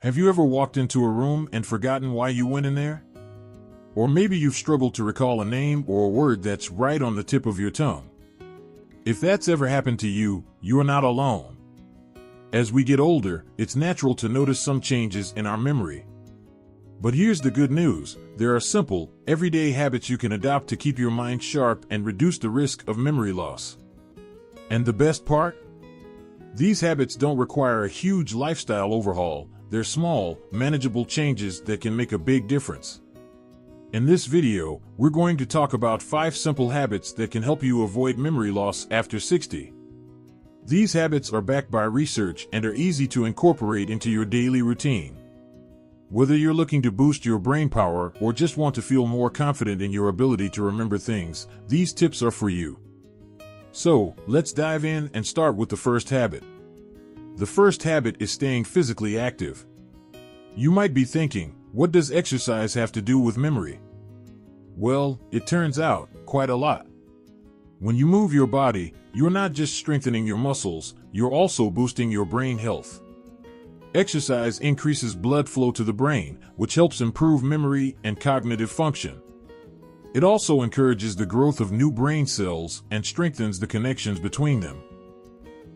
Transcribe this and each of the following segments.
Have you ever walked into a room and forgotten why you went in there? Or maybe you've struggled to recall a name or a word that's right on the tip of your tongue. If that's ever happened to you, you are not alone. As we get older, it's natural to notice some changes in our memory. But here's the good news: there are simple, everyday habits you can adopt to keep your mind sharp and reduce the risk of memory loss. And the best part? These habits don't require a huge lifestyle overhaul. They're small, manageable changes that can make a big difference. In this video, we're going to talk about 5 simple habits that can help you avoid memory loss after 60. These habits are backed by research and are easy to incorporate into your daily routine. Whether you're looking to boost your brain power or just want to feel more confident in your ability to remember things, these tips are for you. So, let's dive in and start with the first habit. The first habit is staying physically active. You might be thinking, what does exercise have to do with memory? Well, it turns out, quite a lot. When you move your body, you're not just strengthening your muscles, you're also boosting your brain health. Exercise increases blood flow to the brain, which helps improve memory and cognitive function. It also encourages the growth of new brain cells and strengthens the connections between them.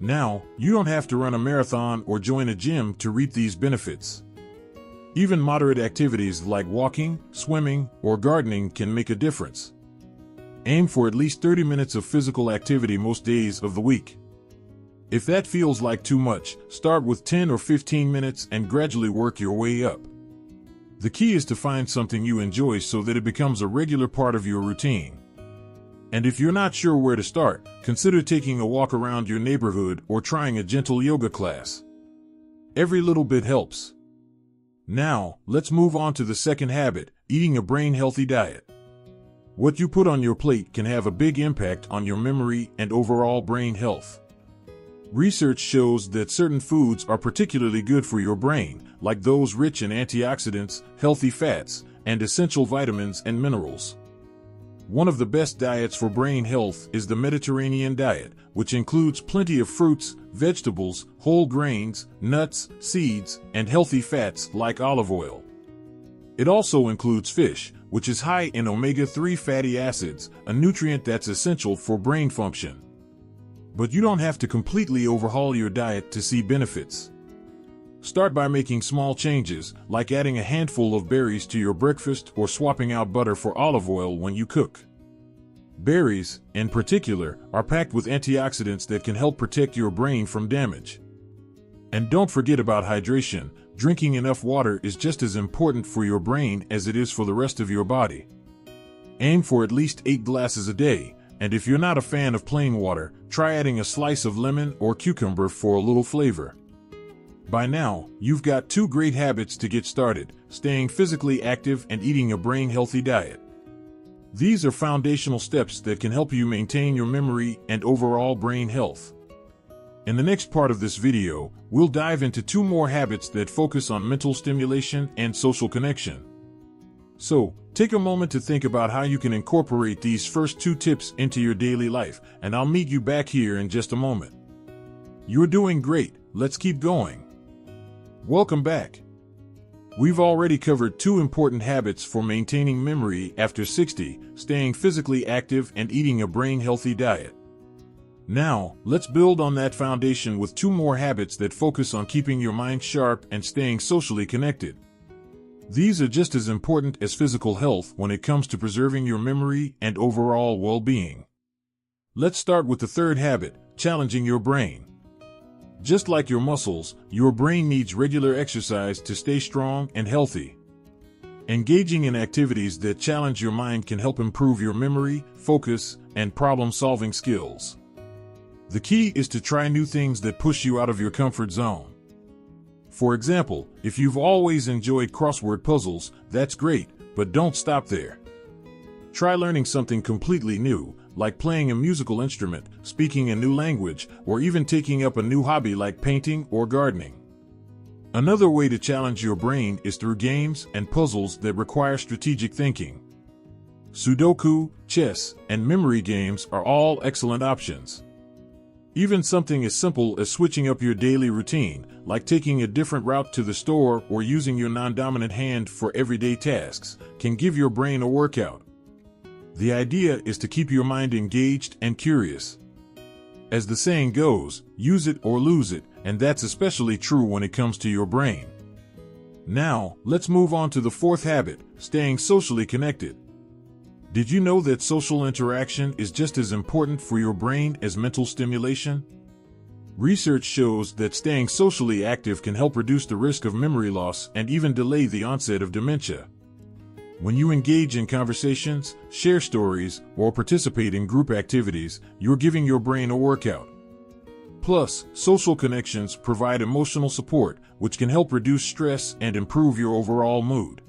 Now, you don't have to run a marathon or join a gym to reap these benefits. Even moderate activities like walking, swimming, or gardening can make a difference. Aim for at least 30 minutes of physical activity most days of the week. If that feels like too much, start with 10 or 15 minutes and gradually work your way up. The key is to find something you enjoy so that it becomes a regular part of your routine. And if you're not sure where to start, consider taking a walk around your neighborhood or trying a gentle yoga class. Every little bit helps. Now, let's move on to the second habit, eating a brain-healthy diet. What you put on your plate can have a big impact on your memory and overall brain health. Research shows that certain foods are particularly good for your brain, like those rich in antioxidants, healthy fats, and essential vitamins and minerals. One of the best diets for brain health is the Mediterranean diet, which includes plenty of fruits, vegetables, whole grains, nuts, seeds, and healthy fats like olive oil. It also includes fish, which is high in omega-3 fatty acids, a nutrient that's essential for brain function. But you don't have to completely overhaul your diet to see benefits. Start by making small changes, like adding a handful of berries to your breakfast or swapping out butter for olive oil when you cook. Berries, in particular, are packed with antioxidants that can help protect your brain from damage. And don't forget about hydration. Drinking enough water is just as important for your brain as it is for the rest of your body. Aim for at least 8 glasses a day, and if you're not a fan of plain water, try adding a slice of lemon or cucumber for a little flavor. By now, you've got 2 great habits to get started: staying physically active and eating a brain-healthy diet. These are foundational steps that can help you maintain your memory and overall brain health. In the next part of this video, we'll dive into 2 more habits that focus on mental stimulation and social connection. So, take a moment to think about how you can incorporate these first 2 tips into your daily life, and I'll meet you back here in just a moment. You're doing great, let's keep going. Welcome back. We've already covered 2 important habits for maintaining memory after 60, staying physically active and eating a brain-healthy diet. Now, let's build on that foundation with 2 more habits that focus on keeping your mind sharp and staying socially connected. These are just as important as physical health when it comes to preserving your memory and overall well-being. Let's start with the third habit, challenging your brain. Just like your muscles, your brain needs regular exercise to stay strong and healthy. Engaging in activities that challenge your mind can help improve your memory, focus, and problem-solving skills. The key is to try new things that push you out of your comfort zone. For example, if you've always enjoyed crossword puzzles, that's great, but don't stop there. Try learning something completely new, like playing a musical instrument, speaking a new language, or even taking up a new hobby like painting or gardening. Another way to challenge your brain is through games and puzzles that require strategic thinking. Sudoku, chess, and memory games are all excellent options. Even something as simple as switching up your daily routine, like taking a different route to the store or using your non-dominant hand for everyday tasks, can give your brain a workout. The idea is to keep your mind engaged and curious. As the saying goes, use it or lose it, and that's especially true when it comes to your brain. Now, let's move on to the fourth habit, staying socially connected. Did you know that social interaction is just as important for your brain as mental stimulation? Research shows that staying socially active can help reduce the risk of memory loss and even delay the onset of dementia. When you engage in conversations, share stories, or participate in group activities, you're giving your brain a workout. Plus, social connections provide emotional support, which can help reduce stress and improve your overall mood.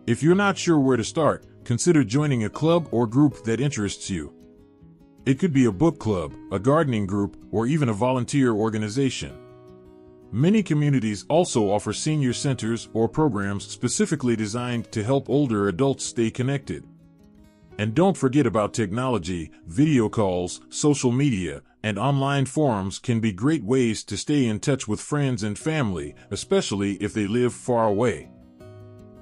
If you're not sure where to start, consider joining a club or group that interests you. It could be a book club, a gardening group, or even a volunteer organization. Many communities also offer senior centers or programs specifically designed to help older adults stay connected. And don't forget about technology. Video calls, social media, and online forums can be great ways to stay in touch with friends and family, especially if they live far away.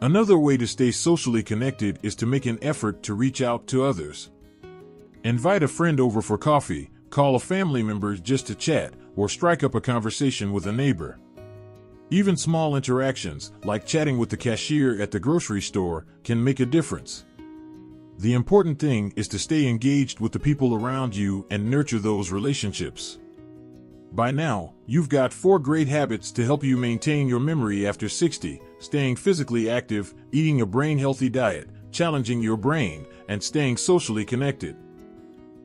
Another way to stay socially connected is to make an effort to reach out to others. Invite a friend over for coffee, call a family member just to chat, or strike up a conversation with a neighbor. Even small interactions, like chatting with the cashier at the grocery store, can make a difference. The important thing is to stay engaged with the people around you and nurture those relationships. By now, you've got 4 great habits to help you maintain your memory after 60, staying physically active, eating a brain-healthy diet, challenging your brain, and staying socially connected.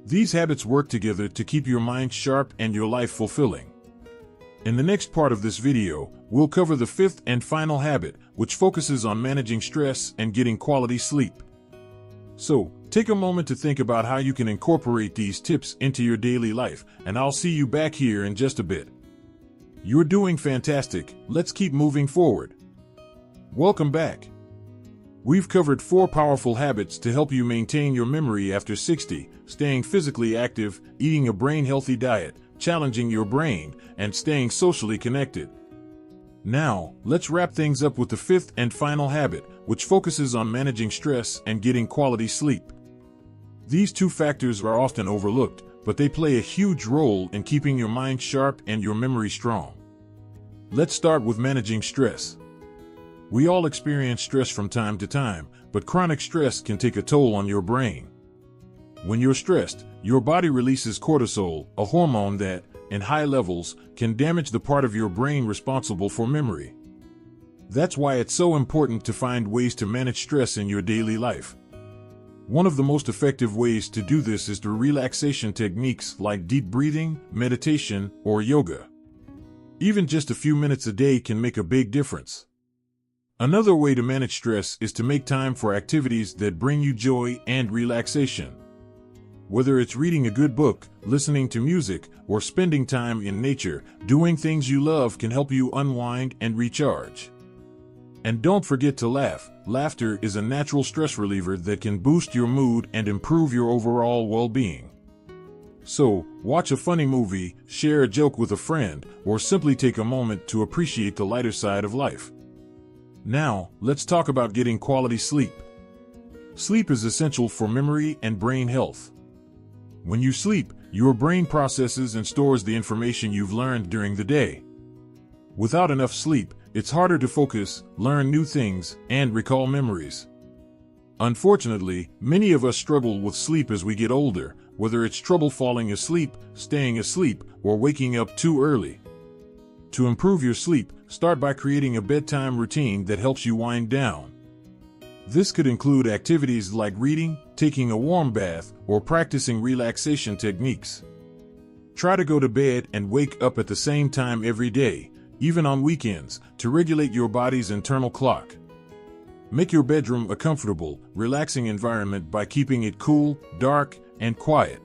These habits work together to keep your mind sharp and your life fulfilling. In the next part of this video, we'll cover the 5th and final habit, which focuses on managing stress and getting quality sleep. So, take a moment to think about how you can incorporate these tips into your daily life, and I'll see you back here in just a bit. You're doing fantastic. Let's keep moving forward. Welcome back. We've covered 4 powerful habits to help you maintain your memory after 60, staying physically active, eating a brain-healthy diet, challenging your brain, and staying socially connected. Now, let's wrap things up with the 5th and final habit, which focuses on managing stress and getting quality sleep. These 2 factors are often overlooked, but they play a huge role in keeping your mind sharp and your memory strong. Let's start with managing stress. We all experience stress from time to time, but chronic stress can take a toll on your brain. When you're stressed, your body releases cortisol, a hormone that, in high levels, can damage the part of your brain responsible for memory. That's why it's so important to find ways to manage stress in your daily life. One of the most effective ways to do this is through relaxation techniques like deep breathing, meditation, or yoga. Even just a few minutes a day can make a big difference. Another way to manage stress is to make time for activities that bring you joy and relaxation. Whether it's reading a good book, listening to music, or spending time in nature, doing things you love can help you unwind and recharge. And don't forget to laugh. Laughter is a natural stress reliever that can boost your mood and improve your overall well-being. So, watch a funny movie, share a joke with a friend, or simply take a moment to appreciate the lighter side of life. Now, let's talk about getting quality sleep. Sleep is essential for memory and brain health. When you sleep, your brain processes and stores the information you've learned during the day. Without enough sleep, it's harder to focus, learn new things, and recall memories. Unfortunately, many of us struggle with sleep as we get older, whether it's trouble falling asleep, staying asleep, or waking up too early. To improve your sleep, start by creating a bedtime routine that helps you wind down. This could include activities like reading, taking a warm bath, or practicing relaxation techniques. Try to go to bed and wake up at the same time every day, even on weekends, to regulate your body's internal clock. Make your bedroom a comfortable, relaxing environment by keeping it cool, dark, and quiet.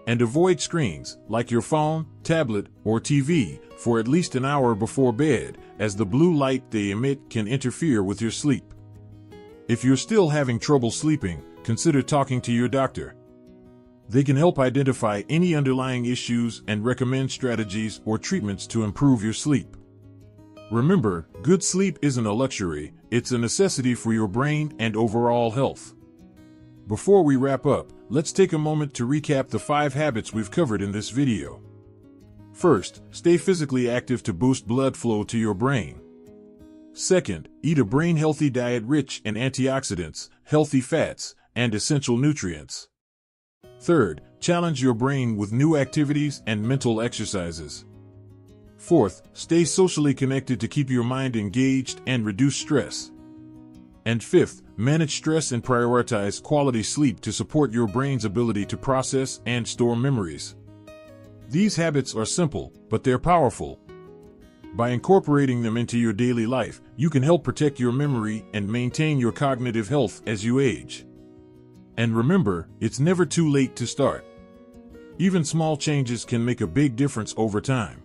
And avoid screens, like your phone, tablet, or TV, for at least an hour before bed, as the blue light they emit can interfere with your sleep. If you're still having trouble sleeping, consider talking to your doctor. They can help identify any underlying issues and recommend strategies or treatments to improve your sleep. Remember, good sleep isn't a luxury, it's a necessity for your brain and overall health. Before we wrap up, let's take a moment to recap the 5 habits we've covered in this video. First, stay physically active to boost blood flow to your brain. Second, eat a brain-healthy diet rich in antioxidants, healthy fats, and essential nutrients. Third, challenge your brain with new activities and mental exercises. Fourth, stay socially connected to keep your mind engaged and reduce stress. And fifth, manage stress and prioritize quality sleep to support your brain's ability to process and store memories. These habits are simple, but they're powerful. By incorporating them into your daily life, you can help protect your memory and maintain your cognitive health as you age. And remember, it's never too late to start. Even small changes can make a big difference over time.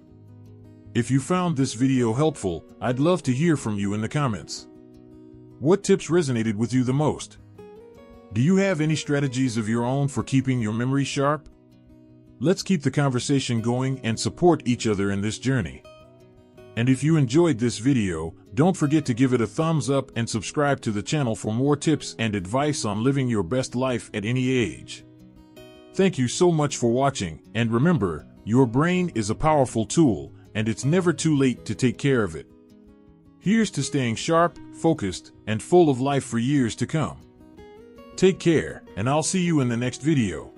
If you found this video helpful, I'd love to hear from you in the comments. What tips resonated with you the most? Do you have any strategies of your own for keeping your memory sharp? Let's keep the conversation going and support each other in this journey. And if you enjoyed this video, don't forget to give it a thumbs up and subscribe to the channel for more tips and advice on living your best life at any age. Thank you so much for watching, and remember, your brain is a powerful tool, and it's never too late to take care of it. Here's to staying sharp, focused, and full of life for years to come. Take care, and I'll see you in the next video.